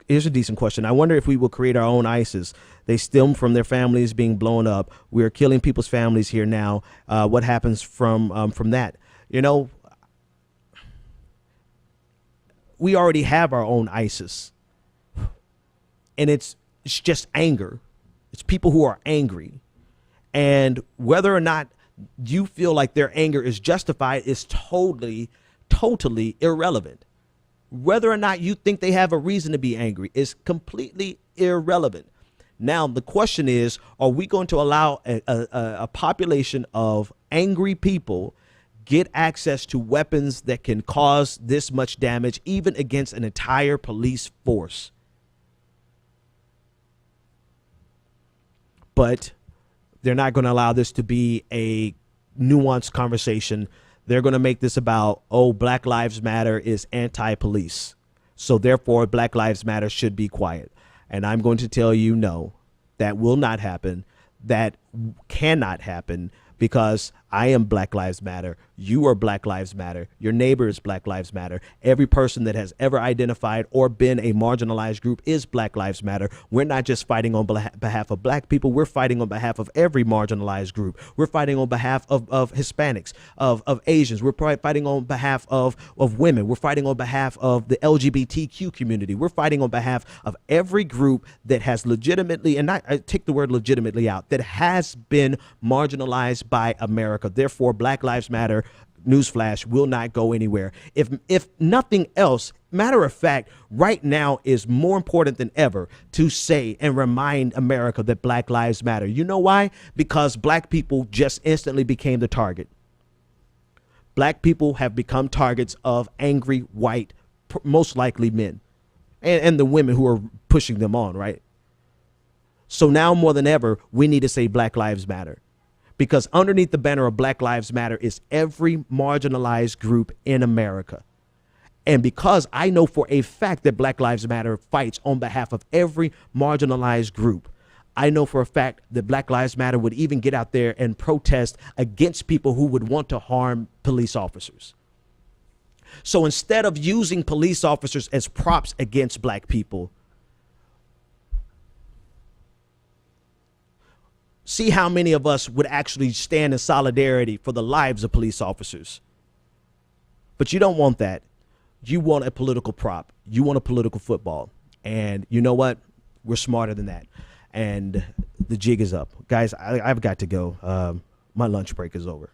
Here's a decent question. I wonder if we will create our own ISIS. They stem from their families being blown up. We're killing people's families here now. What happens from that? You know, we already have our own ISIS, and it's just anger. It's people who are angry, and whether or not you feel like their anger is justified is totally irrelevant. Whether or not you think they have a reason to be angry is completely irrelevant. Now, the question is, are we going to allow a population of angry people get access to weapons that can cause this much damage, even against an entire police force? But they're not going to allow this to be a nuanced conversation. They're going to make this about, oh, Black Lives Matter is anti-police, so therefore Black Lives Matter should be quiet. And I'm going to tell you, no, that will not happen. That cannot happen, because I am Black Lives Matter. You are Black Lives Matter. Your neighbor is Black Lives Matter. Every person that has ever identified or been a marginalized group is Black Lives Matter. We're not just fighting on behalf of black people. We're fighting on behalf of every marginalized group. We're fighting on behalf of Hispanics, of Asians. We're fighting on behalf of women. We're fighting on behalf of the LGBTQ community. We're fighting on behalf of every group that has legitimately, and I take the word legitimately out, that has been marginalized by America. Therefore, Black Lives Matter, newsflash, will not go anywhere. If nothing else, matter of fact, right now is more important than ever to say and remind America that Black Lives Matter. You know why? Because black people just instantly became the target. Black people have become targets of angry white, most likely men, and the women who are pushing them on, right? So now more than ever, we need to say Black Lives Matter. Because underneath the banner of Black Lives Matter is every marginalized group in America. And because I know for a fact that Black Lives Matter fights on behalf of every marginalized group, I know for a fact that Black Lives Matter would even get out there and protest against people who would want to harm police officers. So instead of using police officers as props against black people, see how many of us would actually stand in solidarity for the lives of police officers. But you don't want that. You want a political prop. You want a political football. And you know what? We're smarter than that. And the jig is up. Guys, I've got to go. My lunch break is over.